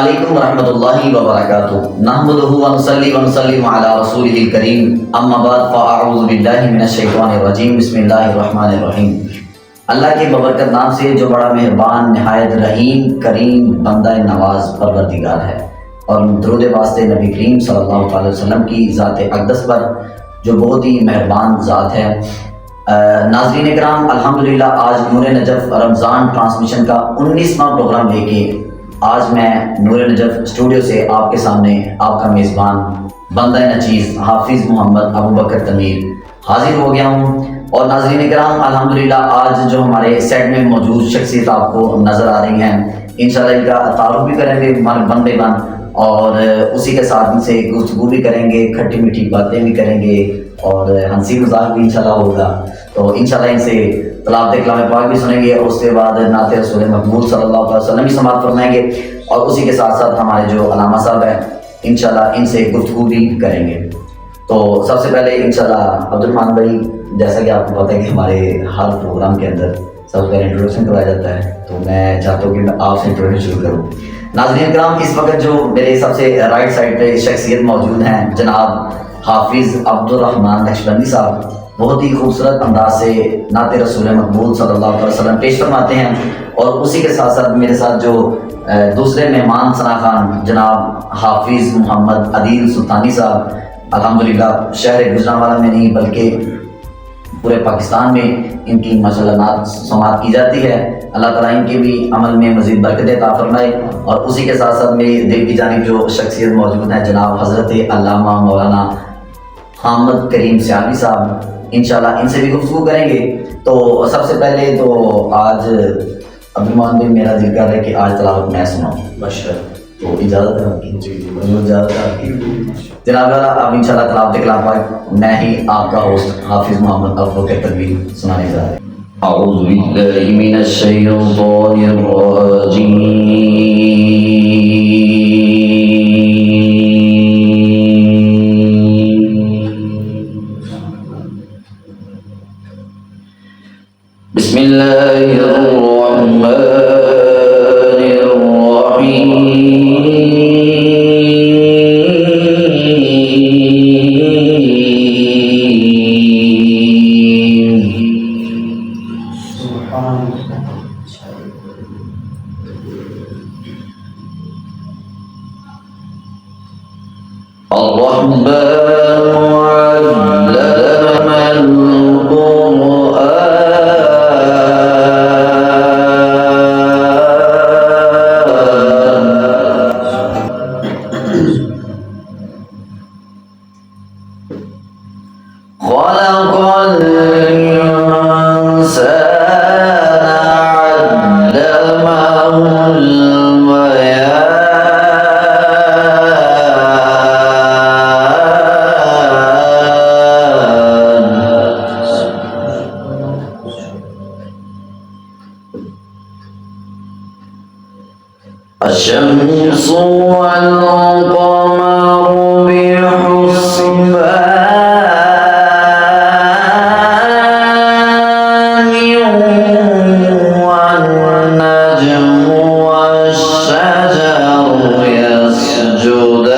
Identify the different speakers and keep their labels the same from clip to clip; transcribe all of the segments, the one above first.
Speaker 1: علیکم ورحمۃ اللہ وبرکاتہ نحمدہ ونصلی ونسلم علی رسولہ الکریم اما بعد فاعوذ باللہ من الشیطان الرجیم بسم اللہ الرحمن الرحیم۔ اللہ کے ببرکت نام سے جو بڑا مہربان نہایت رحیم کریم بندہ نواز پروردگار ہے، اور درود واسطے نبی کریم صلی اللہ علیہ وسلم کی ذات اقدس پر جو بہت ہی مہربان ذات ہے۔ ناظرین کرام، الحمدللہ آج نور نجف رمضان ٹرانسمیشن کا 19واں پروگرام لے کے آج میں نور نجف اسٹوڈیو سے آپ کے سامنے آپ کا میزبان بندہ نچیز حافظ محمد ابو بکر تمیر حاضر ہو گیا ہوں۔ اور ناظرین کرام، الحمدللہ آج جو ہمارے سیٹ میں موجود شخصیت آپ کو نظر آ رہی ہیں، انشاءاللہ ان کا تعارف بھی کریں گے بندے اور اسی کے ساتھ ان سے گفتگو بھی کریں گے، کھٹی میٹھی باتیں بھی کریں گے اور ہنسی مذاق بھی انشاءاللہ ہوگا۔ تو انشاءاللہ ان سے تلاوت کلام پاک بھی سنیں گے اور اس کے بعد نعت رسول مقبول صلی اللہ علیہ وسلم بھی سماعت فرمائیں گے، اور اسی کے ساتھ ساتھ ہمارے جو علامہ صاحب ہیں انشاءاللہ ان سے گفتگو بھی کریں گے۔ تو سب سے پہلے انشاءاللہ عبدالرحمن بھائی، جیسا کہ آپ کو پتہ ہے کہ ہمارے ہر پروگرام کے اندر سب سے پہلے انٹروڈکشن کروایا جاتا ہے، تو میں چاہتا ہوں کہ میں آپ سے انٹروڈکشن شروع کروں۔ ناظرین کرام، اس وقت جو میرے سب سے رائٹ سائڈ پہ شخصیت موجود ہیں جناب حافظ عبدالرحمن نقشبندی صاحب، بہت ہی خوبصورت انداز سے نعت رسول مقبول صلی اللہ علیہ وسلم پیش فرماتے ہیں، اور اسی کے ساتھ ساتھ میرے ساتھ جو دوسرے مہمان ثنا خان جناب حافظ محمد عدیل سلطانی صاحب، الحمدللہ شہر گجرانوالہ میں نہیں بلکہ پورے پاکستان میں ان کی ماشاءاللہ نعت سماعت کی جاتی ہے۔ اللہ تعالیٰ ان کے بھی عمل میں مزید برکت عطا فرمائے۔ اور اسی کے ساتھ ساتھ میری دل کی جانب جو شخصیت موجود ہیں جناب حضرت علامہ مولانا حامد کریم سیالوی صاحب، انشاءاللہ ان سے بھی گفتگو کریں گے۔ تو سب سے پہلے تو آج عبدالرحمن بھائی، میرا دل کر رہا ہے کہ آج تلاوت میں سناؤں، تو اجازت ہے آپ کی؟ جی اجازت ہے آپ کی جناب۔ اب انشاءاللہ تلاوت کلام پاک میں ہی آپ کا ہوسٹ حافظ محمد ابو بکر تمیر سنانے جا رہے ہیں۔ اعوذ باللہ من الشیطان الرجیم، بسم اللہ الرحمن الشمس والقمر بحسبان والنجم والشجر يسجدان۔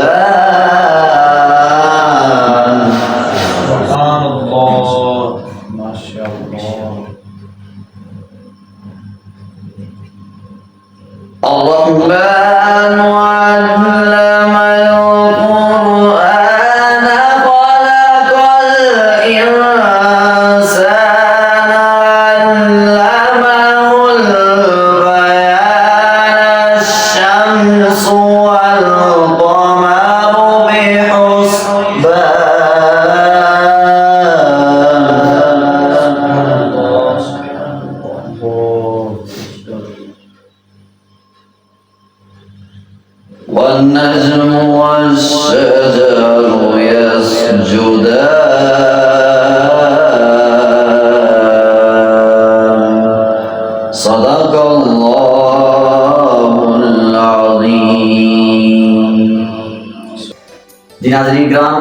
Speaker 2: سبحان اللہ، ماشاء اللہ۔
Speaker 1: الرحمن علم القرآن خلق الإنسان علمه البيان، الشمس والقمر بحسبان، والنجم والشجر يسجدان، صدق اللہ العظیم۔ جی ناظرین کرام،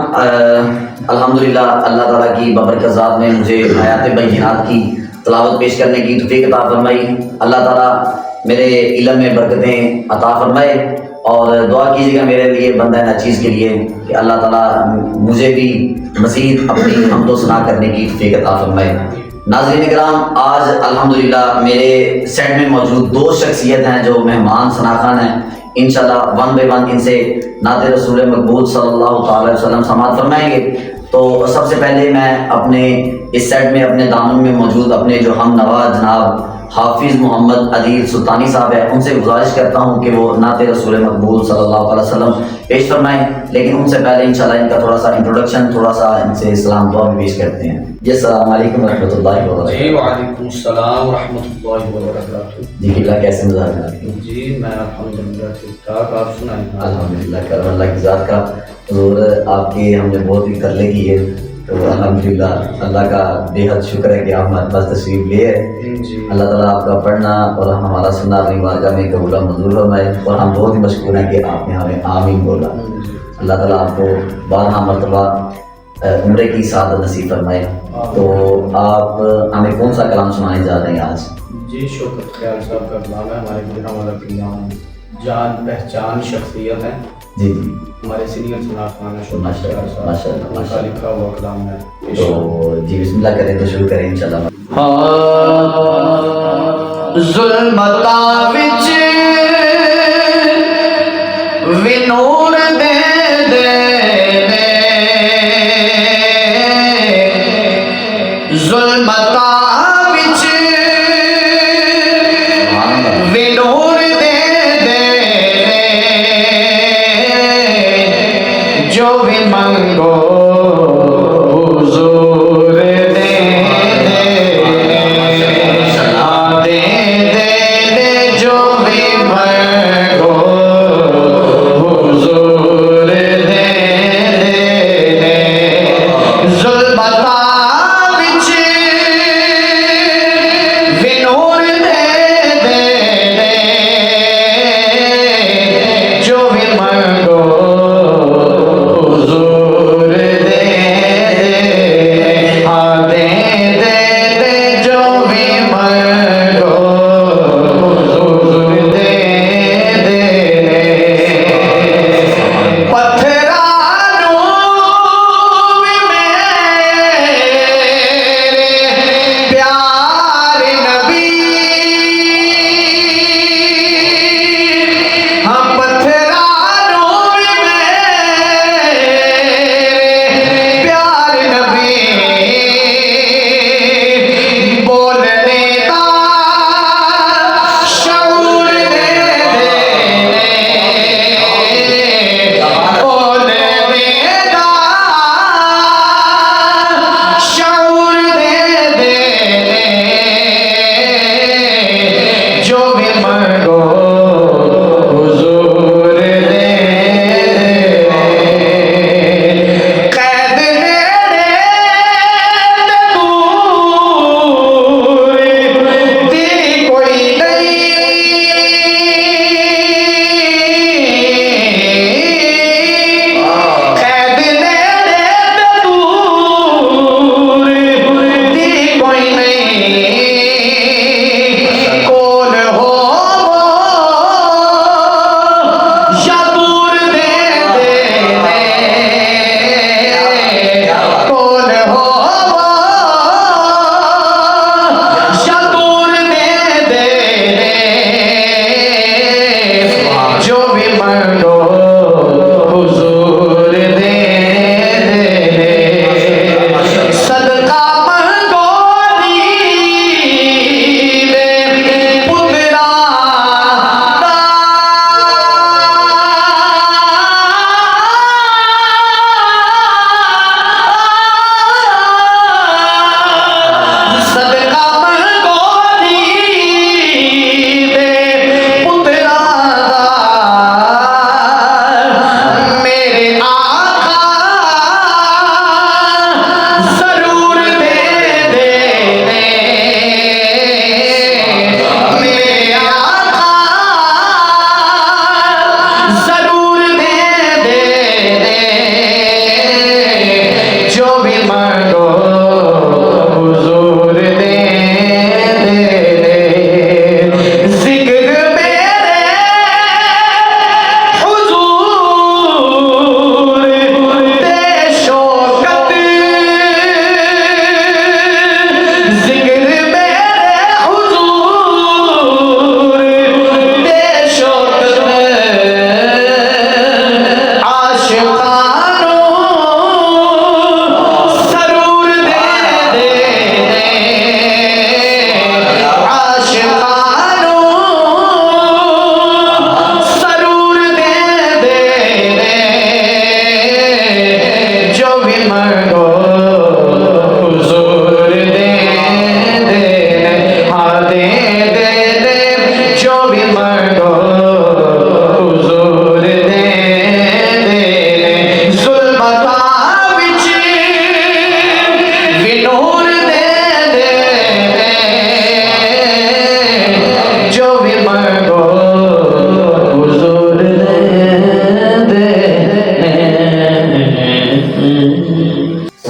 Speaker 1: الحمدللہ اللہ تعالیٰ کی ببرکت ذات نے مجھے آیات بینات کی تلاوت پیش کرنے کی توفیق عطا فرمائی۔ اللہ تعالیٰ میرے علم میں برکتیں عطا فرمائے، اور دعا کیجیے گا میرے لیے، بندہ ناچیز کے لیے، کہ اللہ تعالیٰ مجھے بھی مزید اپنی حمد و ثنا کرنے کی توفیق عطا فرمائے۔ ناظرین کرام، آج الحمدللہ میرے سیٹ میں موجود 2 شخصیت ہیں جو مہمان شناخوان ہیں۔ انشاءاللہ ون بائی ون ان سے نعت رسول مقبول صلی اللہ تعالی علیہ وسلم سماعت فرمائیں گے۔ تو سب سے پہلے میں اپنے اس سیٹ میں اپنے دامن میں موجود اپنے جو ہم نوا جناب حافظ محمد عدیل سلطانی صاحب ہیں، ان سے گزارش کرتا ہوں کہ وہ نعت رسول مقبول صلی اللہ علیہ وسلم پیش فرمائیں، لیکن ان سے پہلے انشاءاللہ ان کا تھوڑا سا انٹروڈکشن، تھوڑا سا ان سے سلام دعا بھی پیش کرتے ہیں۔ جی السلام علیکم ورحمۃ اللہ وبرکاتہ۔
Speaker 2: جی وعلیکم السلام ورحمۃ اللہ وبرکاتہ۔
Speaker 1: جی قبلہ کیسے مزاج ہیں آپ کے؟
Speaker 2: جی میں الحمدللہ ٹھیک ٹھاک، آپ سنائیں؟
Speaker 1: الحمدللہ کرم اللہ کی ذات کا۔ حضور آپ کی ہم نے بہت ہی ترلے کی ہے، تو الحمدللہ اللہ کا بے حد شکر ہے کہ آپ ہمارے پاس تشریف لیے ہے۔
Speaker 2: جی
Speaker 1: اللہ تعالیٰ آپ کا پڑھنا اور ہمارا سننا اپنی بارگاہ میں قبول منظور فرمائے، اور ہم بہت ہی مشکور ہیں کہ آپ نے ہمیں آمین بولا۔ اللہ تعالیٰ آپ کو 12 مرتبہ عمرے کی سعادت نصیب فرمائے۔ تو آپ ہمیں کون سا کلام سنانے جا رہے ہیں آج؟
Speaker 2: جی شوکت خیال صاحب کا کلام ہے، ہمارے گرام والا کلام جان پہچان شخصیت ہے،
Speaker 1: جی جی
Speaker 2: ہمارے سینئر شناخوان ہیں شوکت
Speaker 1: ماشاء
Speaker 2: خیال
Speaker 1: اللہ،
Speaker 2: صاحب،
Speaker 1: ماشاء اللہ،
Speaker 2: ان
Speaker 1: ماشاء
Speaker 2: کا
Speaker 1: اللہ۔
Speaker 2: لکھا ہوا کلام ہے۔
Speaker 1: تو جی بسم اللہ کریں تو شروع کریں انشاءاللہ۔
Speaker 2: ظلمتاں وچ وی نور دے دے، ظلمتاں وچ وی نور دے دے، جو بھی منگو حضور دے دے، دے دے جو بھی منگو حضور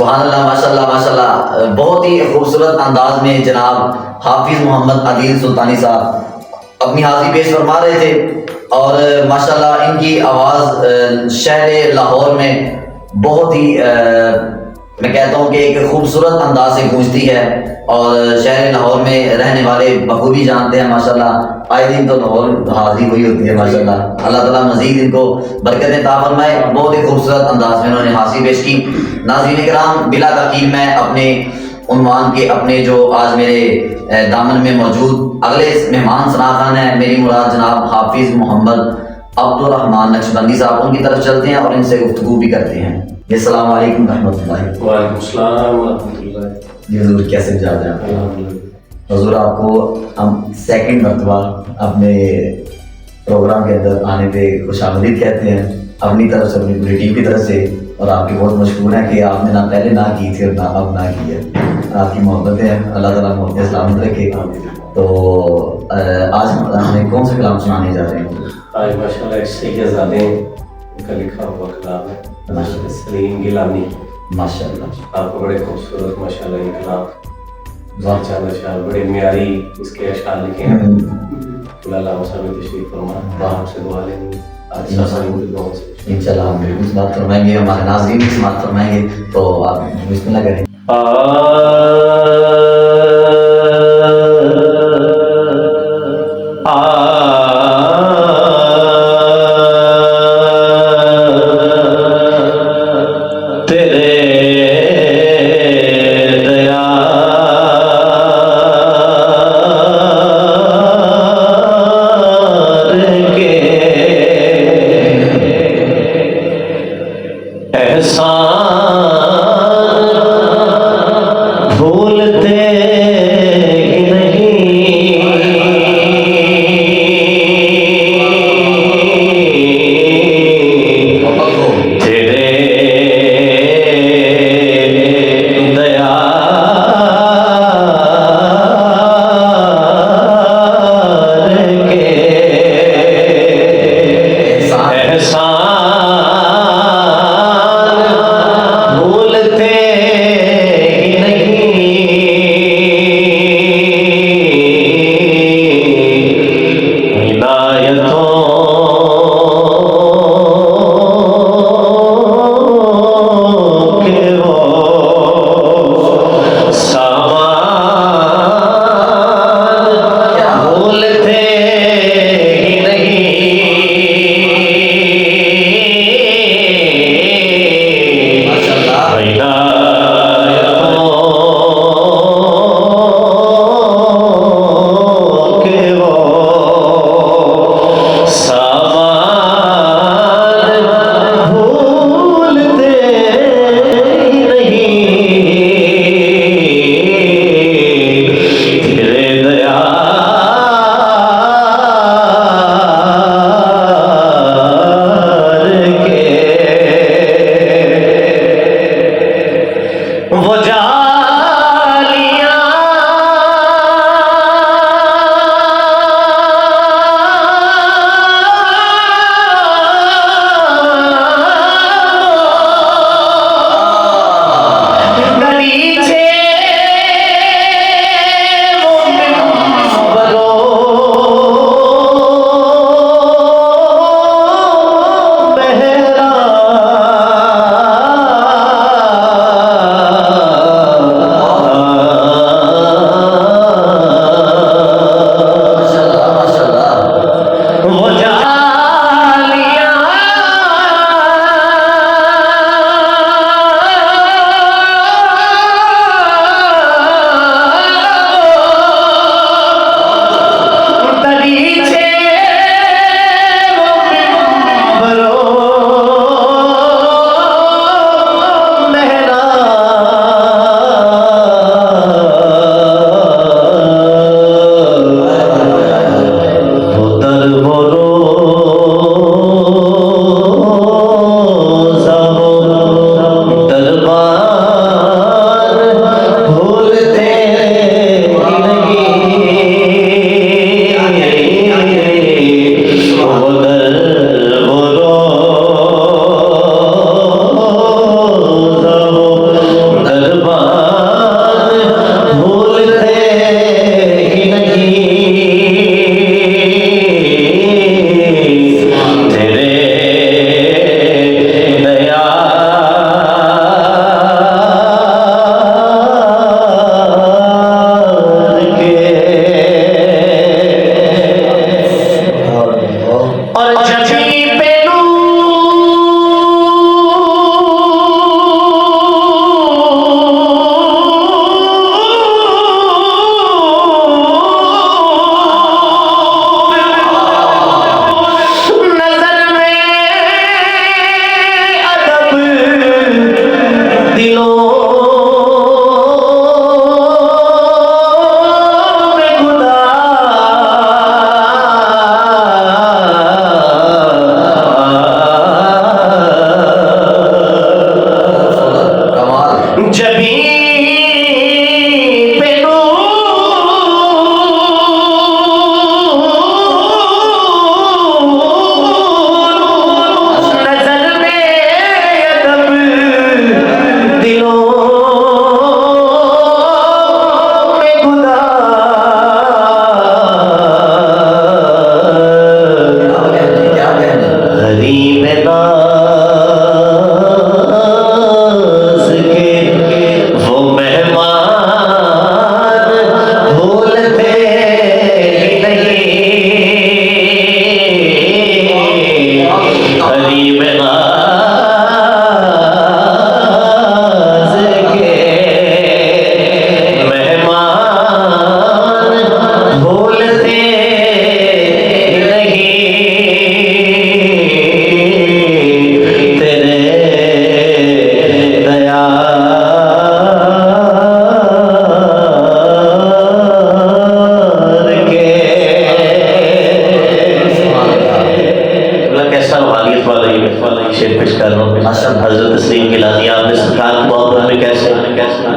Speaker 1: سبحان اللہ، ماشاء اللہ ماشاء اللہ، بہت ہی خوبصورت انداز میں جناب حافظ محمد عادل سلطانی صاحب اپنی حاضری پیش فرما رہے تھے، اور ماشاء اللہ ان کی آواز شہر لاہور میں بہت ہی میں کہتا ہوں کہ ایک خوبصورت انداز سے گونجتی ہے، اور شہر لاہور میں رہنے والے بخوبی جانتے ہیں ماشاء اللہ، آئے دن تو لاہور حاضری ہوئی ہوتی ہے ماشاء اللہ۔ اللہ تعالیٰ مزید ان کو برکت عطا فرمائے، بہت ہی خوبصورت انداز میں انہوں نے حاضری پیش کی۔ ناظرین کرام، بلا تاخیر میں اپنے عنوان کے اپنے جو آج میرے دامن میں موجود اگلے مہمان شناخت ہیں، میری مراد جناب حافظ محمد عبد الرحمن نقشبندی صاحب، ان کی طرف چلتے ہیں اور ان سے گفتگو بھی کرتے ہیں۔ السلام علیکم رحمۃ اللہ۔
Speaker 2: وعلیکم السلام ورحمۃ اللہ۔
Speaker 1: جی حضور، کیسے مزاج ہیں آپ کے؟
Speaker 2: الحمدللہ۔
Speaker 1: حضور، آپ کو ہم سیکنڈ مرتبہ اپنے پروگرام کے اندر آنے پہ خوش آمدید کہتے ہیں، اپنی طرف سے، اپنی پوری ٹیم کی طرف سے، اور آپ کی بہت مشکور ہیں کہ آپ نے نہ پہلے نہ کی تھی اور نہ اب نہ کی ہے۔ آپ کی محبتیں ہیں، اللہ تعالیٰ محبت سلامت رکھے۔ تو آج ہمیں کون سا کلام سنانے جا رہے ہیں؟
Speaker 2: آج ماشاء اللہ ایک سیدزادے کا لکھا ہوا کلام ہے، سلیم گیلانی۔
Speaker 1: ماشاء اللہ،
Speaker 2: آپ کو بڑے خوبصورت ماشاء اللہ یہ کلام،
Speaker 1: واہ،
Speaker 2: چند اشعار بڑے معیاری اس کے اشعار لکھے ہیں۔ اللہ صاحب تشریف فرما، آپ سے دعا لیں گے آج دعاؤں سے۔
Speaker 1: انشاءاللہ ہم بالکل بات فرمائیں گے، ہمارے ناظرین بھی سماعت فرمائیں گے، تو آپ بسم اللہ کریں۔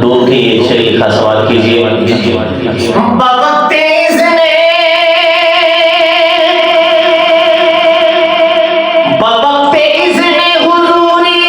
Speaker 2: ڈھونڈ کے یہ شعر لکھا، سوال کیجیے۔
Speaker 3: بوقت اذن بوقت اذن حضوری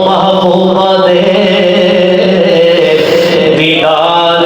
Speaker 2: محبوبہ دے دیدار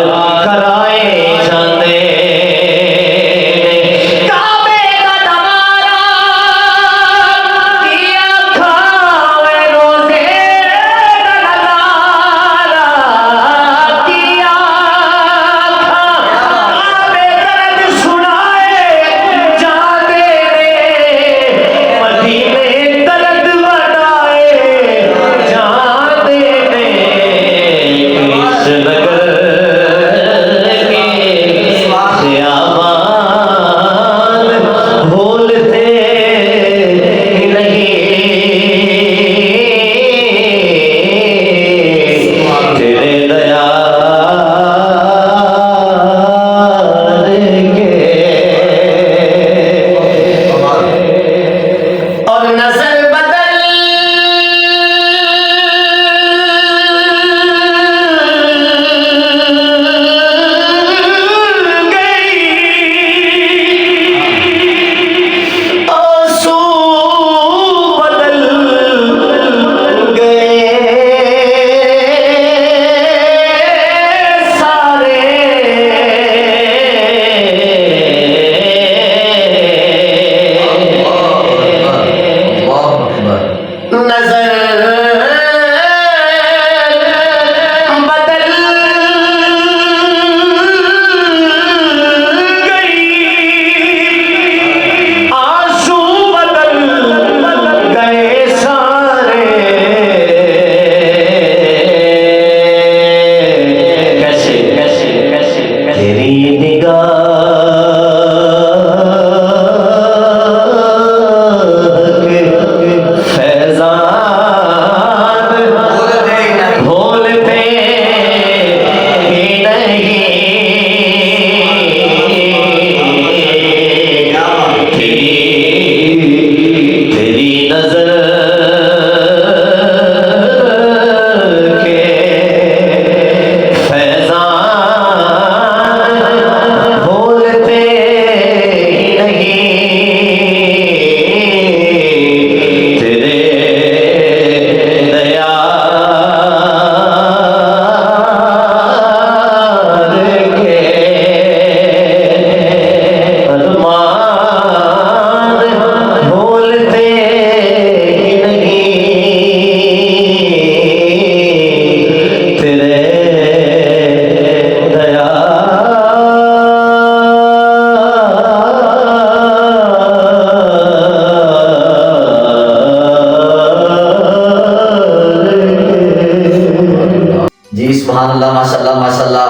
Speaker 1: ماشاءاللہ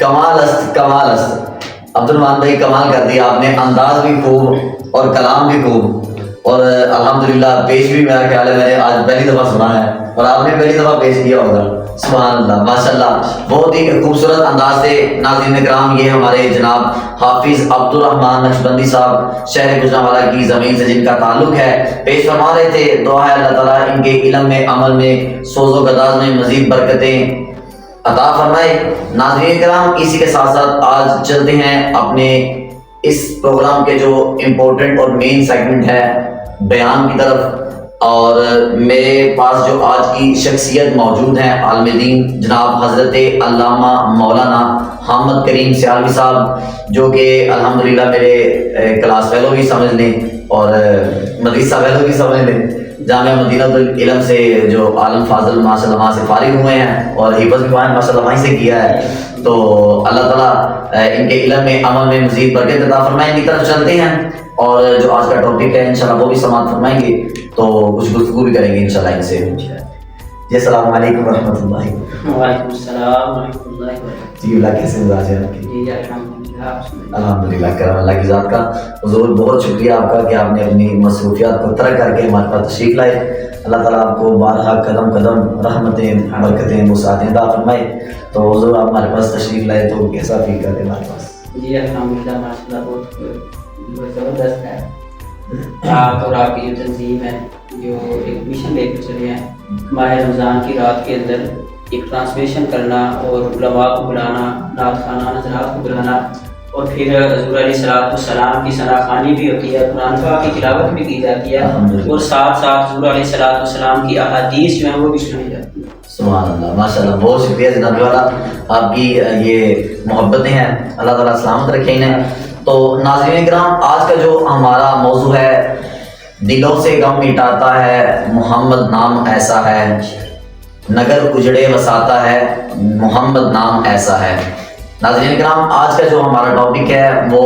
Speaker 1: کمال است عبد الرحمان بھائی کمال کر دیا آپ نے، انداز بھی خوب اور کلام بھی خوب، اور الحمدللہ پیش بھی میرا خیال ہے میں نے آج پہلی دفعہ سنا ہے اور آپ نے پہلی دفعہ پیش کیا ہوگا. سبحان اللہ ماشاءاللہ، بہت ہی خوبصورت انداز سے. ناظرین کرام یہ ہمارے جناب حافظ عبد الرحمان نقشبندی صاحب شہر گوجرانوالا کی زمین سے جن کا تعلق ہے پیش فرما رہے تھے. دعا ہے اللہ تعالیٰ ان کے علم میں، عمل میں، سوز و گداز میں مزید برکتیں عطا فرمائے. ناظرین کرام اسی کے ساتھ ساتھ آج چلتے ہیں اپنے اس پروگرام کے جو امپورٹنٹ اور مین سیگمنٹ ہے بیان کی طرف. اور میرے پاس جو آج کی شخصیت موجود ہیں عالم دین جناب حضرت علامہ مولانا حامد کریم سیالوی صاحب، جو کہ الحمدللہ میرے کلاس فیلو بھی سمجھ لیں اور مدرسہ فیلو بھی سمجھ لیں. جامعہ مدینہ العلم سے جو عالم فاضل ماشاءاللہ وہاں سے فارغ ہوئے ہیں اور حفظ بھی ماشاءاللہ وہیں سے کیا ہے. تو اللہ تعالیٰ ان کے علم میں، عمل میں مزید برکت عطا فرمائیں. ان کی طرف چلتے ہیں اور جو آج کا ٹاپک ہے انشاءاللہ وہ بھی سماعت فرمائیں گے، تو کچھ گفتگو بھی کریں گے انشاءاللہ ان سے. جی السلام علیکم ورحمۃ اللہ.
Speaker 4: وعلیکم السلام ورحمۃ اللہ وبرکاتہ.
Speaker 1: جی اللہ کیسے مزاج ہے آپ کے؟
Speaker 4: جی الحمدللہ.
Speaker 1: الحمدللہ کرم اللہ کی ذات کا. حضور بہت شکریہ آپ کا کہ آپ نے اپنی مصروفیات کو ترک کر کے ہمارے پاس تشریف لائے. اللہ تعالیٰ آپ کو بارہا قدم قدم رحمتیں برکتیں وسعتیں عطا فرمائے. تو حضور آپ ہمارے پاس تشریف لائے تو کیسا فیل کرتے ہیں ہمارے پاس؟
Speaker 4: جی الحمدللہ ماشاءاللہ بہت زبردست ہے. آپ اور آپ کی جو تنظیم ہے جو ایک مشن لے کر چلے ہیں ماہ رمضان کی رات کے اندر ایک ٹرانسمیشن کرنا اور علماء کو بلانا، نعت خوانان حضرات کو بلانا، اور پھر حضور علیہ الصلوۃ والسلام کی ثنا خوانی بھی ہوتی ہے، قرآن پاک کی تلاوت بھی کی جاتی ہے، اور ساتھ ساتھ حضور علیہ الصلوۃ والسلام کی احادیث جو ہیں وہ بھی سنی جاتی ہیں.
Speaker 1: سبحان اللہ ماشاءاللہ. بہت شکریہ جناب والا آپ کی یہ محبتیں ہیں. اللہ تعالیٰ سلامت رکھے انہیں. تو ناظرین کرام آج کا جو ہمارا موضوع ہے دلوں سے غم مٹاتا ہے محمد نام ایسا ہے، نگر اجڑے وساتا ہے محمد نام ایسا ہے. ناظرین کرام آج کا جو ہمارا ٹاپک ہے وہ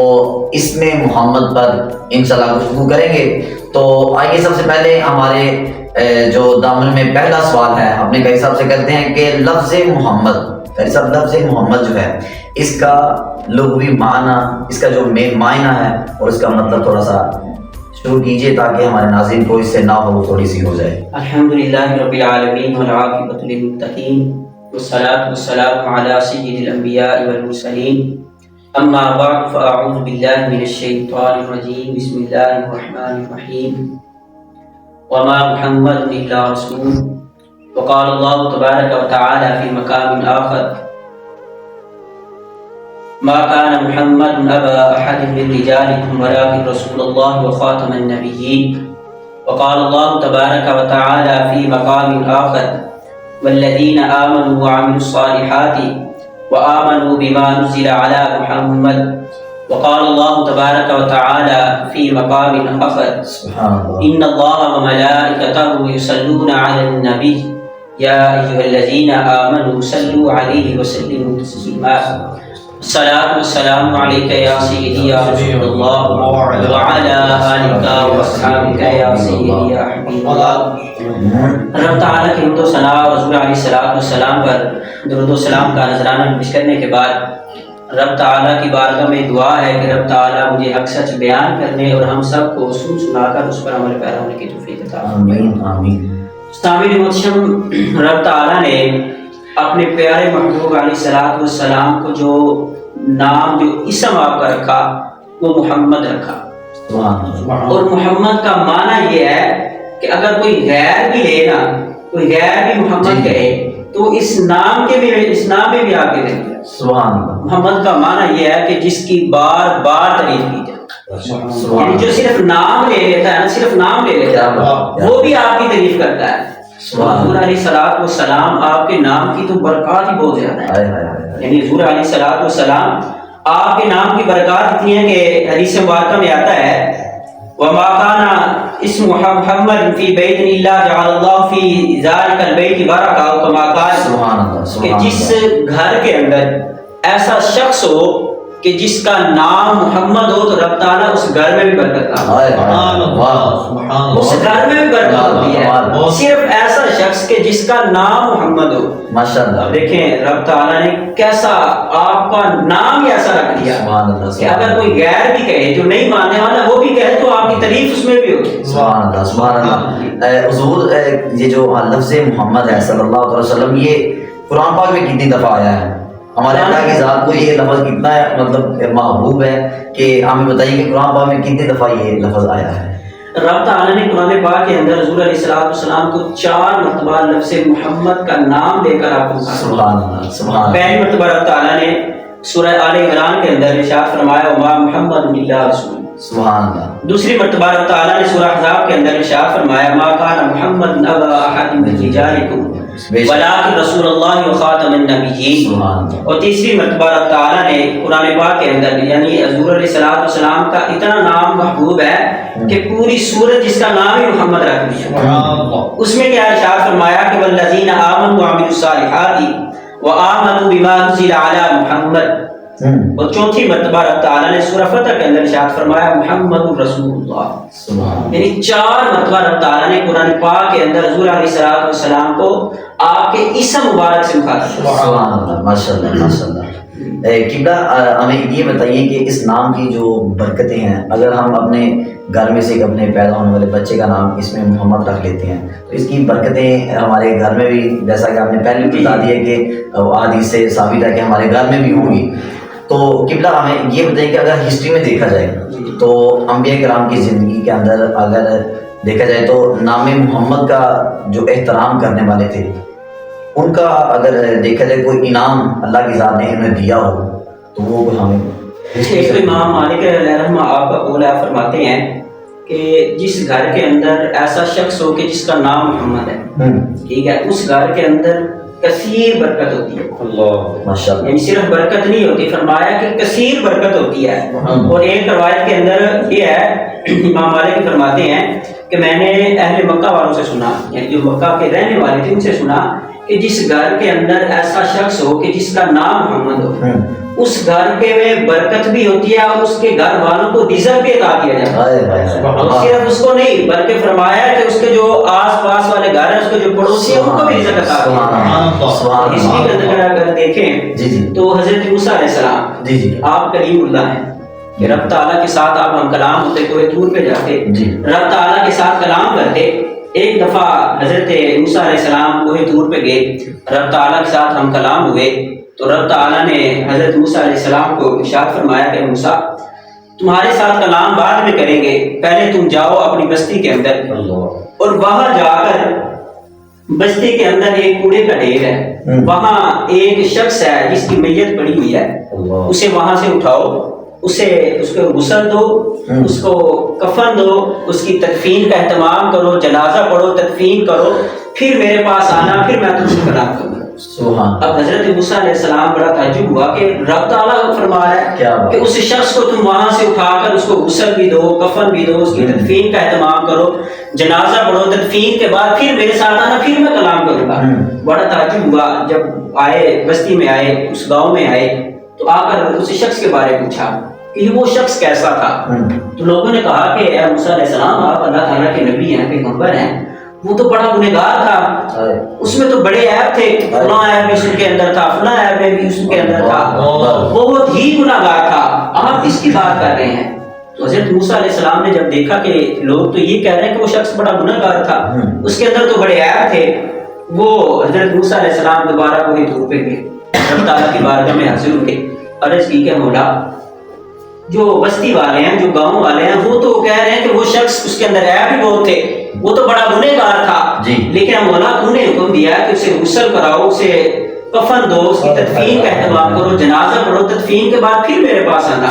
Speaker 1: اسم محمد پر انشاءاللہ گفتگو کریں گے. تو آئیے سب سے پہلے ہمارے جو دامن میں پہلا سوال ہے اپنے قاری صاحب سے کرتے ہیں کہ لفظ محمد، قاری صاحب لفظ محمد جو ہے اس کا لغوی معنی، اس کا جو مین معنی ہے اور اس کا مطلب تھوڑا سا شروع کیجئے تاکہ ہمارے ناظرین کو اس سے نہ ہو تھوڑی سی ہو جائے.
Speaker 4: الحمدللہ رب العالمین والعاقبۃ للمتقین والصلاة والسلام علی سید الانبیاء والمرسلین. اما بعد فاعوذ باللہ من الشیطان الرجیم. بسم اللہ الرحمن الرحیم. وما محمد الا رسول. وقال اللہ تبارک وتعالی فی مقام آخر ما كان محمد أبا أحد من رجالكم ولكن رسول الله وخاتم النبيين. وقال الله تبارك وتعالى في مقام آخر والذين آمنوا وعملوا الصالحات وآمنوا بما نزل على محمد. وقال الله تبارك وتعالى في مقام آخر إن الله وملائكته يصلون على النبي يا أيها الذين آمنوا صلوا عليه وسلموا تسليما. الصلاة والسلام عليك يا سيدي يا رسول الله وعلى آلك وأصحابك يا سيدي يا حبيب الله. رب تعالیٰ کی حمد و ثنا اور حضور علیہ الصلوۃ والسلام پر درود و سلام کا نذرانہ پیش کرنے کے بعد رب تعالیٰ کی بارگاہ میں دعا ہے کہ رب تعالیٰ مجھے حق سچ بیان کرنے اور ہم سب کو سنا کر اس پر عمل پیرا ہونے کی توفیق عطا فرمائے.
Speaker 1: آمین آمین.
Speaker 4: سامعین محترم، رب تعالیٰ نے اپنے پیارے محبوب علیہ الصلوۃ والسلام کو جو نام، جو اسم آپ کا رکھا وہ محمد رکھا. اور محمد کا معنی یہ ہے کہ اگر کوئی غیر بھی لے نا، کوئی غیر بھی محمد کہے تو اس نام میں بھی آپ کے دیں.
Speaker 1: سبحان اللہ.
Speaker 4: محمد کا معنی یہ ہے کہ جس کی بار بار تعریف کی جائے، یعنی جو صرف نام لے لیتا ہے نا، صرف نام لے لیتا ہے وہ بھی آپ کی تعریف کرتا ہے. حضور علیہ الصلوۃ والسلام آپ کے نام کی تو برکات ہی بہت زیادہ ہے. یعنی حضور علیہ الصلوۃ والسلام آپ کے نام کی برکات اتنی ہے کہ حدیث مبارکہ میں آتا ہے وما كان اسم محمد في بيت الا جعل الله في ذلك البيت بركة كما قال.
Speaker 1: سبحان اللہ.
Speaker 4: کہ جس گھر کے اندر ایسا شخص ہو کہ جس کا نام محمد ہو تو رب تعالیٰ اس گھر میں بھی برکت لاتا ہے، اس گھر میں بھی برکت ہوتی ہے۔ صرف ایسا شخص کہ جس کا نام محمد ہو،
Speaker 1: ماشاء اللہ،
Speaker 4: دیکھیں رب تعالیٰ نے کیسا آپ کا نام ہی ایسا رکھ دیا
Speaker 1: سبحان اللہ،
Speaker 4: کہ اگر کوئی غیر بھی کہے جو نہیں ماننے والا وہ بھی کہے تو آپ کی تعریف اس میں بھی ہوگی۔
Speaker 1: سبحان اللہ، سبحان اللہ۔ حضور یہ جو لفظ محمد ہے صلی اللہ علیہ وسلم، یہ قرآن پاک میں کتنی دفعہ آیا ہے؟ ہمارے اللہ کی ذات کو یہ لفظ کتنا مطلب محبوب ہے کہ ہمیں بتائیے کہ قرآن پاک میں کتنی دفعہ یہ لفظ آیا ہے؟
Speaker 4: رب تعالیٰ نے قرآن پاک کے اندر حضور علیہ السلام کو 4 مرتبہ لفظ محمد کا نام لے کر آپ کو
Speaker 1: سبحان اللہ، سبحان اللہ۔
Speaker 4: پہلی مرتبہ رب تعالیٰ نے سورہ آل عمران کے اندر ارشاد فرمایا وما محمد الا رسول،
Speaker 1: سبحان اللہ۔
Speaker 4: دوسری مرتبہ رب تعالیٰ نے سورہ احزاب کے اندر ارشاد فرمایا ما کان محمد ابا احد من رجالکم ولکن رسول اللہ وخاتم النبیین، اور تیسری مرتبہ رب تعالیٰ نے قرآن پاک کے اندر یعنی حضور علیہ السلام کا اتنا نام محبوب ہے کہ پوری سورت جس کا نام ہی محمد رکھ دیا۔ اس میں کیا ارشاد فرمایا کہ والذین آمنوا وعملوا الصالحات وآمنوا بما انزل علی محمد، اور چوتھی مرتبہ رب تعالیٰ نے سورہ فتح کے اندر ارشاد فرمایا محمد رسول اللہ، یعنی 4 مرتبہ رب تعالیٰ نے قرآن پاک کے اندر حضور علیہ السلام کو آپ کے اسم مبارک سے مخاطب کیا۔
Speaker 1: سبحان اللہ، ماشاء اللہ، ماشاء اللہ۔ قبلہ ہمیں یہ بتائیے کہ اس نام کی جو برکتیں ہیں، اگر ہم اپنے گھر میں سے اپنے پیدا ہونے والے بچے کا نام اس میں محمد رکھ لیتے ہیں تو اس کی برکتیں ہمارے گھر میں بھی، جیسا کہ آپ نے پہلے بتا دیا کہ حدیث سے ثابت ہے کہ ہمارے گھر میں بھی ہوں گی، تو قبلہ ہمیں یہ بتائیے کہ اگر ہسٹری میں دیکھا جائے تو انبیاء کرام کی زندگی کے اندر اگر دیکھا جائے تو نام محمد کا جو احترام کرنے والے تھے ان کا اگر دیکھا جائے کوئی انعام اللہ کی ذات نے انہیں دیا ہو تو وہ ہمیں
Speaker 4: ایک تو امام مالک علیہ رحمہ آپ کا قول ہے، فرماتے ہیں کہ جس گھر کے اندر ایسا شخص ہو کہ جس کا نام محمد ہے، ٹھیک ہے، اس گھر کے اندر کثیر برکت ہوتی ہے،
Speaker 1: ماشاءاللہ،
Speaker 4: یعنی صرف برکت نہیں ہوتی، فرمایا کہ کثیر برکت ہوتی ہے۔ اور ایک روایت کے اندر یہ ہے، امام مالک فرماتے ہیں کہ میں نے اہل مکہ والوں سے سنا، یعنی جو مکہ کے رہنے والے تھے ان سے سنا کہ جس گھر کے اندر ایسا شخص ہو کہ جس کا نام محمد ہو، اس گھر کے میں برکت بھی ہوتی ہے اور اس کے گھر والوں کو رزق بھی عطا کیا جاتا ہے۔ اور صرف اس کو نہیں بلکہ فرمایا کہ اس کے جو آس پاس والے گھر ہیں، اس کے جو پڑوسی ہیں، ان کو بھی رزق عطا کیا جاتا ہے۔ اس لیے اگر دیکھیں تو حضرت موسیٰ علیہ السلام آپ کلیم اللہ ہیں کہ رب تعالیٰ کے ساتھ آپ ہم کلام ہوتے کوئی طور پہ جاتے، رب تعالیٰ کے ساتھ کلام کرتے۔ ایک دفعہ حضرت موسیٰ علیہ السلام کوئی طور پہ گئے، رب تعالیٰ کے ساتھ ہم کلام ہوئے تو رب تعالیٰ نے حضرت موسیٰ علیہ السلام کو ارشاد فرمایا کہ موسیٰ تمہارے ساتھ کلام بعد میں کریں گے، پہلے تم جاؤ اپنی بستی کے اندر اور وہاں جا کر بستی کے اندر ایک کوڑے کا ڈھیر ہے، وہاں ایک شخص ہے جس کی میت پڑی ہوئی ہے، اسے وہاں سے اٹھاؤ، اس کو غسل دو، اس کو کفن دو، اس کی تدفین کا اہتمام کرو، جنازہ پڑھو، تدفین کرو، پھر میرے پاس آنا، پھر میں تم سے کلام کروں گا۔ اب حضرت موسیٰ علیہ السلام بڑا تعجب ہوا کہ رب تعالیٰ فرما رہا ہے کہ اس شخص کو تم وہاں سے اٹھا کر اس کو غسل بھی دو، کفن بھی دو، اس کی تدفین کا اہتمام کرو، جنازہ پڑھو، تدفین کے بعد پھر میرے ساتھ آنا، پھر میں کلام کروں گا۔ بڑا تعجب ہوا جب آئے، بستی میں آئے، اس گاؤں میں آئے تو آ کر اس شخص کے بارے میں پوچھا کہ وہ شخص کیسا تھا، تو لوگوں نے کہا کہ اے موسیٰ علیہ السلام آپ اللہ تعالیٰ کے نبی ہیں، پیغمبر ہیں، وہ تو بڑا گنہگار تھا، اس میں تو بڑے عیب تھے، فلاں عیب بھی اس کے اندر تھا، فلاں عیب بھی اس کے اندر تھا، بہت ہی گنہگار تھا، آپ اس کی بات کر رہے ہیں۔ تو حضرت موسیٰ علیہ السلام نے جب دیکھا کہ لوگ تو یہ کہہ رہے ہیں کہ وہ شخص بڑا گنہگار تھا، اس کے اندر تو بڑے عیب تھے، وہ حضرت موسیٰ علیہ السلام دوبارہ وہی دور پہ گئے، رب تعالیٰ کی بارگاہ میں حاضر ہوئے، عرض کی کہ مولا جو بستی والے ہیں، جو گاؤں والے ہیں، وہ تو کہہ رہے ہیں کہ وہ شخص اس کے اندر عیب بھی بہت تھے، وہ تو بڑا گنہگار تھا، لیکن مولا تو نے حکم دیا کہ اسے غسل کراؤ، اسے کفن دو، اس کی تدفین کا اہتمام کرو، جنازہ پڑھو، تدفین کے بعد پھر میرے پاس آنا۔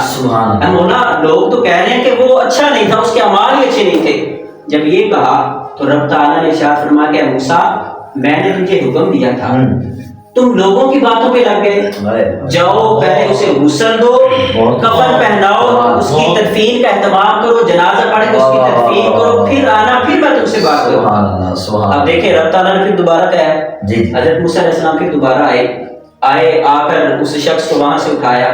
Speaker 4: اے مولا لوگ تو کہہ رہے ہیں کہ وہ اچھا نہیں تھا، اس کے اعمال ہی اچھے نہیں تھے۔ جب یہ کہا تو رب تعالیٰ نے ارشاد فرمایا کہ موسیٰ میں نے تجھے حکم دیا تھا، تم لوگوں کی باتوں پہ لگ گئے، جاؤ پہلے اسے غسل دو، کفن پہناؤ، اس کی تدفین کا اہتمام کرو، جنازہ پڑھ کے اس کی تدفین کرو، پھر آنا، پھر میں تم سے بات کروں۔ اب دیکھیں رب تعالیٰ نے پھر دوبارہ کہا ہے، حضرت موسیٰ علیہ السلام پھر دوبارہ آئے، آ کر اس شخص کو وہاں سے اٹھایا،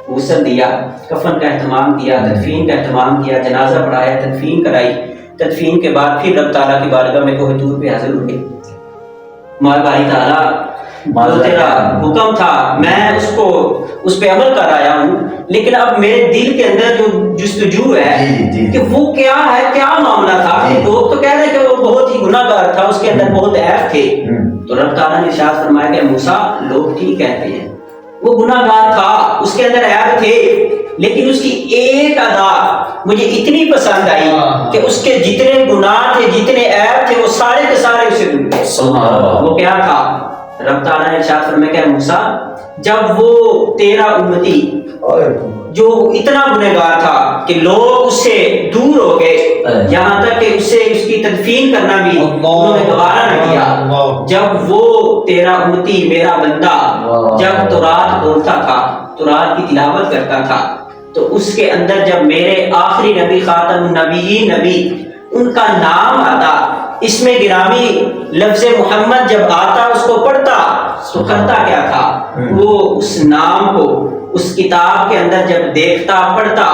Speaker 4: غسل دیا، کفن کا اہتمام کیا، تدفین کا اہتمام کیا، جنازہ پڑھایا، تدفین کرائی، تدفین کے بعد پھر رب تعالیٰ کی بارگاہ میں کوہ طور پہ حاضر ہوئے. ہمارے باری تعالیٰ جو تیرا حکم تھا میں اس پہ عمل کر آیا ہوں، لیکن اب میرے دل کے اندر جو جستجو ہے کہ وہ کیا ہے، کیا معاملہ تھا. لوگ تو کہہ رہے کہ وہ بہت ہی گناہ گار تھا، اس کے اندر بہت عیب تھے. تو رب تعالیٰ نے ارشاد فرمایا کہ موسیٰ لوگ ٹھیک کہتے ہیں، وہ گناہ گار تھا، اس کے اندر عیب تھے، لیکن اس کی ایک ادا مجھے اتنی پسند آئی کہ اس کے جتنے گناہ تھے، جتنے عیب تھے، وہ سارے کے سارے اسے دور گئے. وہ کیا تھا؟ رب تعالیٰ نے ارشاد فرمایا کہ موسیٰ جب وہ تیرا امتی جو اتنا گنہگار تھا کہ لوگ اس سے دور ہو گئے، یہاں تک کہ اس کی تدفین کرنا بھی انہوں نے دوبارہ نہ کیا، جب وہ تیرا امتی میرا بندہ جب تورات بولتا تھا، تورات کی تلاوت کرتا تھا، تو اس کے اندر جب میرے آخری نبی خاتم النبیین نبی ان کا نام آتا، اس میں گرامی لفظ محمد جب آتا اس کو پڑھتا تو کرتا کیا تھا؟ وہ اس نام کو اس کتاب کے اندر جب دیکھتا پڑھتا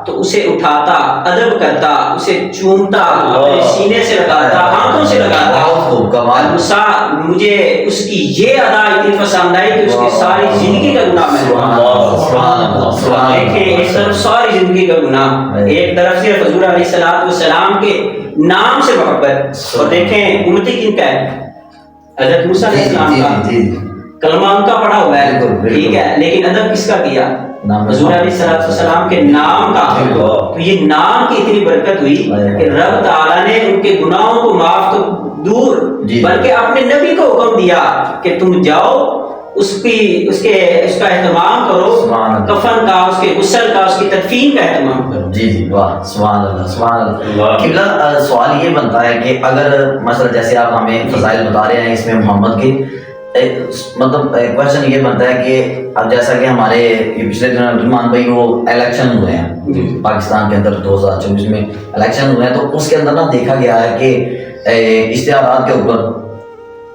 Speaker 4: تو اسے اٹھاتا، ادب کرتا، اسے چومتا، اپنے سینے سے لگاتا، ہاتھوں سے لگاتا. موسیٰ مجھے اس کی یہ ادا اتنی پسند آئی کہ اس کی ساری زندگی کا گناہ میں دیکھیں، ایک طرف ساری زندگی کا گناہ، ایک طرف سے حضور علیہ السلام کے نام سے محبت. اور دیکھیں امتی کن کا ہے؟ حضرت موسیٰ علیہ السلام کا کلمہ ان کا پڑھا ہوا ہے، ٹھیک ہے، لیکن ادب کس کا کیا؟ حضور علیہ السلام کے نام کا. تو یہ نام کی اتنی برکت ہوئی کہ رب تعالیٰ نے ان کے گناہوں کو معاف تو دور بلکہ اپنے نبی کو حکم دیا کہ تم جاؤ اس کا اہتمام کرو، کفن کا، اس کے غسل کا، اس کی تدفین کا اہتمام کرو.
Speaker 1: جی واہ، سبحان اللہ سبحان اللہ. قبلہ سوال یہ بنتا ہے کہ اگر مثلا جیسے آپ ہمیں فضائل بتا رہے ہیں اس میں محمد کے، مطلب کوشچن یہ بنتا ہے کہ اب جیسا کہ ہمارے پچھلے دنوں عبدالرحمان بھائی وہ الیکشن ہوئے ہیں پاکستان کے اندر 2024 میں الیکشن ہوئے ہیں، تو اس کے اندر نا دیکھا گیا ہے کہ اشتہارات کے اوپر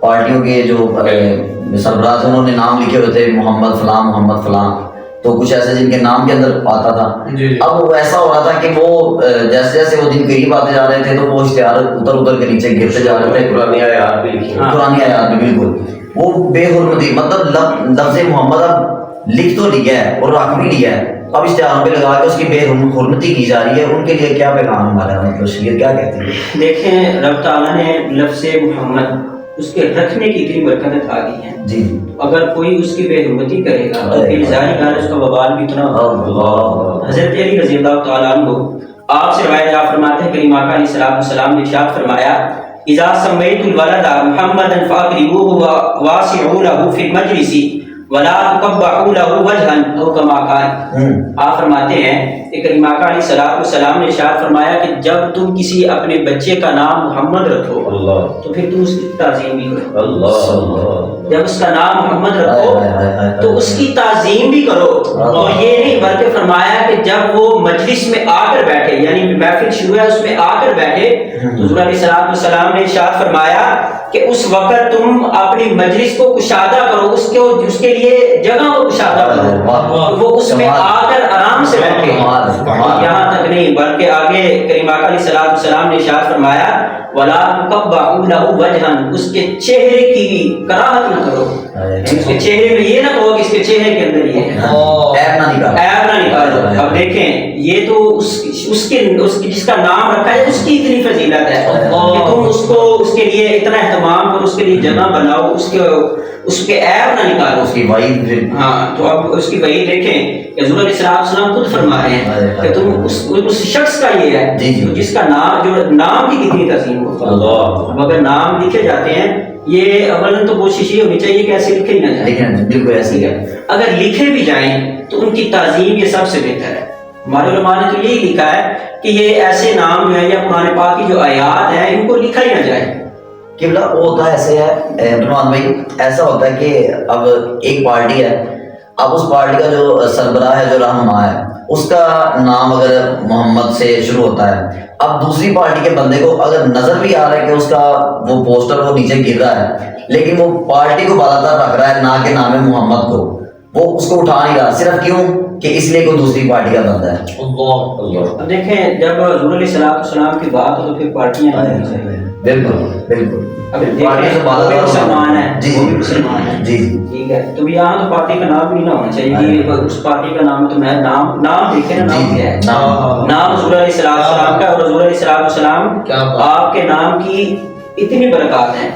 Speaker 1: پارٹیوں کے جو سربراہ تھے انہوں نے نام لکھے ہوئے تھے، محمد فلاں محمد فلاں، تو کچھ ایسے جن کے نام کے اندر آتا تھا. اب وہ ایسا ہو رہا تھا کہ وہ جیسے جیسے وہ دن قریب آتے جا رہے تھے تو وہ اشتہار ادھر کے نیچے گرتے جا رہے تھے.
Speaker 2: پرانی آیات بھی لکھی،
Speaker 1: پرانی آیات بھی بالکل وہ بے حرمتی، مطلب لفظ محمد اب لکھ تو لیا ہے اور رکھ بھی لیا ہے، اب اشتہار پہ لگا کے اس کی بے حرمتی کی جا رہی ہے. ان کے لیے کیا پیغام ہمارا، مطلب شریعت کیا کہتی ہے؟
Speaker 4: دیکھیں رب تعالیٰ نے لفظ محمد اس کے رکھنے کی اتنی برکت آ گئی ہے.
Speaker 1: جی
Speaker 4: اگر کوئی اس کی بے حرمتی کرے گا تو پھر ظاہر ہے اس کا وبال بھی اتنا ہوگا. حضرت علی رضی اللہ تعالیٰ عنہ آپ سے روایت آپ فرماتے ہیں کہ امام علیہ السلام نے ارشاد فرمایا اذا سمیت الولد محمدا فاقربوه واسعوا له في المجلس ولا تقبحوا له وجها او كما قال. آپ فرماتے ہیں کہ کریم آقا علیہ السلام نے ارشاد فرمایا کہ جب تم کسی اپنے بچے کا نام محمد رکھو تو پھر تم اس کی تعظیم بھی کرو. جب اس کا نام محمد رکھو تو اس کی تعظیم بھی کرو. اور یہ نہیں بلکہ فرمایا کہ جب وہ مجلس میں آ کر بیٹھے، یعنی محفل شروع ہے اس میں آ کر بیٹھے، تو حضور علیہ السلام نے ارشاد فرمایا کہ اس وقت تم اپنی مجلس کو کشادہ کرو، اس کے لیے جگہ کو کشادہ کرو، وہ اس میں آ کر آرام سے بیٹھے. یہاں تک نہیں بلکہ آگے کریم آقا علیہ السلام نے ارشاد فرمایا وَلَا تُقَبَّحُوا لَهُ وَجْهًا، اس کے چہرے کی کراہت نہ کرو. اس کے چہرے میں یہ نہ کہو کہ اس کے چہرے کے اندر یہ ہے، عیب نہ نکالو. اب دیکھیں یہ تو اس کے جس کا نام رکھا ہے اس کی اتنی فضیلت ہے کہ تم اس کے لیے اتنا اہتمام کرو، اس کے لیے جگہ بناؤ، اس کے عیب نہ نکالو، اس کی وعید. ہاں تو اب اس کی وعید دیکھیں کہ حضور علیہ السلام خود فرما رہے ہیں کہ تم اس شخص کا یہ ہے جس کا نام کی کتنی تعظیم ہو. اب اگر نام لکھے جاتے ہیں یہ اول تو کوشش یہ ہونی چاہیے کہ ایسے لکھے ہی نہ جائیں،
Speaker 1: بالکل ایسے ہے.
Speaker 4: اگر لکھے بھی جائیں تو ان کی تعظیم یہ سب سے بہتر ہے. ہمارے علماء نے تو یہی لکھا ہے کہ یہ ایسے نام جو ہے یا قرآن پاک کی جو آیات ہیں ان کو لکھا ہی نہ جائے.
Speaker 1: قبلہ وہ ہوتا ہے ایسے ہے عبدالرحمان بھائی، ایسا ہوتا ہے کہ اب ایک پارٹی ہے، اب اس پارٹی کا جو سربراہ ہے، جو رہنما ہے، اس کا نام اگر محمد سے شروع ہوتا ہے، اب دوسری پارٹی کے بندے کو اگر نظر بھی آ رہا ہے کہ اس کا وہ پوسٹر وہ نیچے گر رہا ہے، لیکن وہ پارٹی کو بالا تر رکھ رہا ہے نہ کہ نام محمد کو، وہ اس کو اٹھا نہیں رہا، صرف کیوں کہ اس لیے کوئی دوسری پارٹی کا بندہ ہے۔
Speaker 2: اللہ
Speaker 4: اب دیکھیں جب حضور علیہ السلام کی بات ہو تو پھر پارٹیاں نہیں ہونی چاہیے۔
Speaker 1: بالکل بالکل،
Speaker 4: اب
Speaker 1: پارٹی سے
Speaker 4: دیکھیں وہ بھی مسلمان ہے،
Speaker 1: جی
Speaker 4: وہ بھی مسلمان ہے،
Speaker 1: جی جی
Speaker 4: ٹھیک ہے، تو یہاں تو پارٹی کا نام بھی نہیں ہونا چاہیے کہ اس پارٹی کا نام ہے، تو میں نام دیکھیں نا، نام کیا ہے؟ نام حضور علیہ السلام کا، اور حضور علیہ السلام آپ کے نام کی اتنی برکات ہیں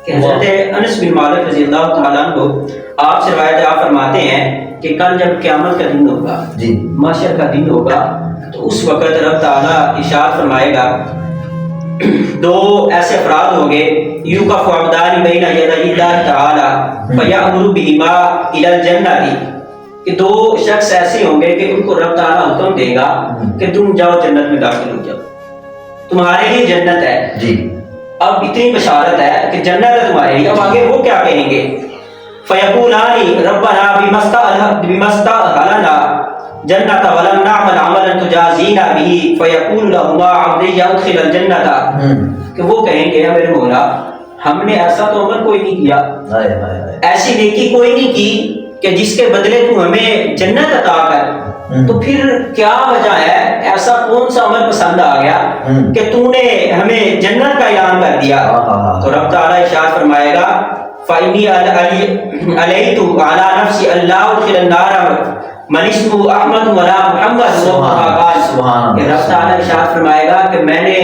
Speaker 4: کہ حضرت انس بن مالک رضی اللہ تعالیٰ عنہ آپ سے روایت آپ فرماتے ہیں کہ کل جب قیامت کا دن ہوگا،
Speaker 1: جی
Speaker 4: محشر کا دن ہوگا، تو اس وقت رب تعالیٰ ارشاد فرمائے گا دو ایسے افراد ہوں گے، یوقف عبدان بین یدی اللہ تعالی فیأمر بہما الی الجنۃ، کہ دو شخص ایسے ہوں گے کہ ان کو رب تعالیٰ حکم دے گا کہ تم جاؤ جنت میں داخل ہو جاؤ، تمہارے لیے جنت ہے۔
Speaker 1: جی
Speaker 4: اب اتنی بشارت ہے کہ جنت ہے تمہارے لیے، اب آگے وہ کیا کہیں گے؟ فیقولان ربنا بما استأهلنا جنت ولم نعمل عملا تجازینا به فیقول لهما عبدی ادخل الجنت، کہ وہ کہیں گے میرے مولا ہم نے ایسا تو عمل کوئی نہیں کیا، ایسی نیکی کوئی نہیں کی کہ جس کے بدلے تو ہمیں جنت عطا کر، تو پھر کیا وجہ ہے، ایسا کون سا عمل پسند آ گیا کہ تو نے ہمیں جنت کا اعلان کر دیا؟ تو رب تعالیٰ ارشاد فرمائے گا فَإِنِّي عَلَيْتُ عَلَى نَفْسِي أَلَّا أُدْخِلَ النَّارَ مَنِ اسْمُهُ أَحْمَدُ وَلَا مُحَمَّدٌ، کہ رب تعالیٰ ارشاد فرمائے گا کہ میں نے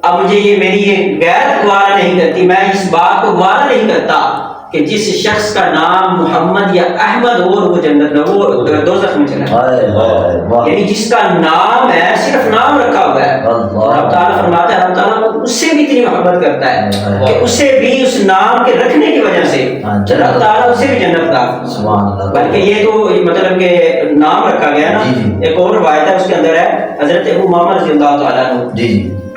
Speaker 4: اب مجھے میری یہ غیرت گوارا نہیں کرتی، میں اس بات کو گوارا نہیں کرتا کہ جس شخص کا نام محمد یا احمد ہو اور وہ جنت میں، وہ دوزخ میں چلا جائے، یعنی جس کا نام ہے صرف نام رکھا ہوا ہے، رب تعالیٰ فرماتا ہے رب تعالیٰ اس سے بھی اتنی محبت کرتا ہے کہ اسے بھی اس نام کے رکھنے کی وجہ سے رب تعالیٰ اسے بھی جنت کا، بلکہ یہ تو مطلب کہ نام رکھا گیا نا۔ ایک اور روایت ہے اس کے اندر ہے حضرت ابو امامہ رضی اللہ تعالیٰ عنہ،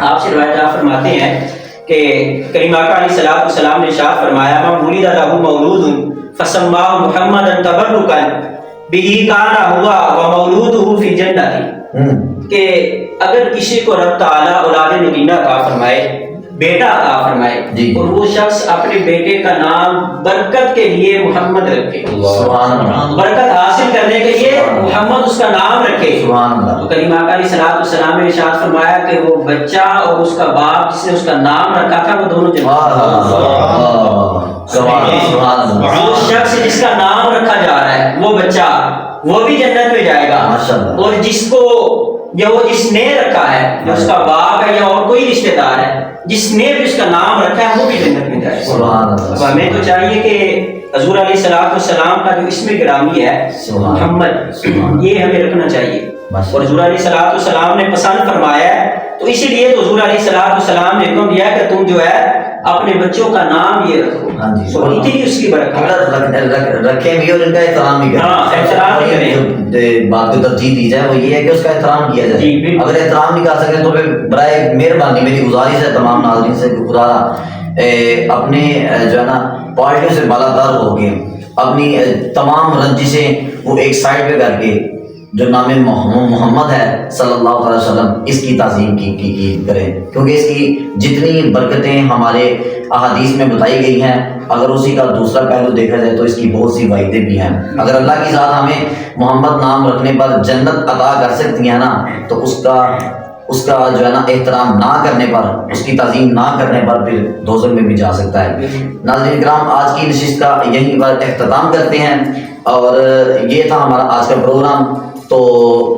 Speaker 4: آپ سے روایت آپ فرماتے ہیں کہ کریم آقا علیہ السلام نے ارشاد فرمایا من ولد له مولود فسماه محمدا تبرکا به کان هو ومولوده فی الجنۃ، کہ اگر کسی کو رب تعالیٰ اولاد نگینہ عطا فرمائے، بیٹا عطا فرمائے، اور وہ شخص اپنے بیٹے کا نام برکت کے لیے محمد رکھے، برکت حاصل کرنے کے لیے محمد اس کا نام رکھے، تو کریم آقا علیہ السلام نے ارشاد فرمایا کہ وہ بچہ اور اس کا باپ جس نے اس کا نام رکھا تھا وہ دونوں جنت، وہ شخص جس کا نام رکھا جا رہا ہے وہ بچہ وہ بھی جنت میں جائے گا، اور جس کو یا وہ جس نے رکھا ہے یا اس کا باپ ہے یا اور کوئی رشتہ دار ہے جس نے بھی اس کا نام رکھا ہے وہ بھی جنت میں جائے گا۔ اب ہمیں تو چاہیے کہ حضور علیہ السلام کا جو اسم گرامی ہے محمد، یہ ہمیں رکھنا چاہیے، اور حضور علیہ السلام نے پسند فرمایا ہے، تو اسی لیے تو حضور علیہ السلام نے حکم دیا کہ تم جو ہے اپنے بچوں کا نام یہ رکھو، اور اتنی اس کی برکت
Speaker 1: رکھیں بھی اور ان کا احترام بھی کریں،
Speaker 4: احترام بھی کریں،
Speaker 1: بات کو ترجیح دی جائے وہ یہ ہے کہ اس کا احترام کیا جائے، اگر احترام نہیں کر سکتے تو پھر برائے مہربانی میری گزارش ہے تمام ناظرین سے کہ خدا اپنے جو ہے نا پارٹیوں سے بالاتر ہو کے اپنی تمام رنجشیں وہ ایک سائڈ پہ کر کے جو نام محمد ہے صلی اللہ علیہ وسلم اس کی تعظیم کی کریں، کیونکہ اس کی جتنی برکتیں ہمارے احادیث میں بتائی گئی ہیں اگر اسی کا دوسرا پہلو دیکھا جائے تو اس کی بہت سی وعدیں بھی ہیں۔ اگر اللہ کی ذات ہمیں محمد نام رکھنے پر جنت عطا کر سکتی ہے نا، تو اس کا جو ہے نا احترام نہ کرنے پر، اس کی تعظیم نہ کرنے پر پھر دوزخ میں بھی جا سکتا ہے۔ ناظرین کرام، آج کی نشست کا یہیں پر اختتام کرتے ہیں، اور یہ تھا ہمارا آج کا پروگرام۔ تو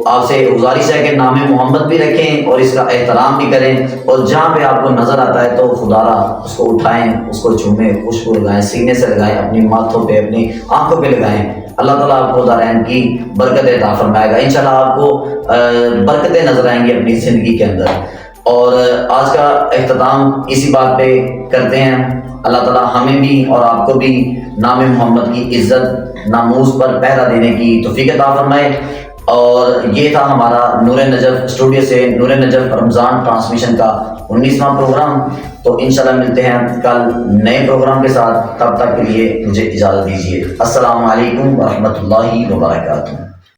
Speaker 1: آپ سے گزارش ہے کہ نام محمد بھی رکھیں اور اس کا احترام بھی کریں، اور جہاں پہ آپ کو نظر آتا ہے تو خدا را اس کو اٹھائیں، اس کو چومیں، خوشبو لگائیں، سینے سے لگائیں، اپنی ماتھوں پہ، اپنی آنکھوں پہ لگائیں۔ اللہ تعالیٰ آپ کو دارین کی برکت عطا فرمائے گا، انشاءاللہ آپ کو برکتیں نظر آئیں گی اپنی زندگی کے اندر۔ اور آج کا اختتام اسی بات پہ کرتے ہیں، اللہ تعالیٰ ہمیں بھی اور آپ کو بھی نام محمد کی عزت ناموز پر پہرا دینے کی توفیق عطا فرمائے۔ اور یہ تھا ہمارا نور نجف اسٹوڈیو سے نور نجف رمضان ٹرانسمیشن کا 19واں پروگرام۔ تو انشاءاللہ ملتے ہیں کل نئے پروگرام کے ساتھ، تب تک کے لیے مجھے اجازت دیجیے۔ السلام علیکم ورحمۃ اللہ وبرکاتہ۔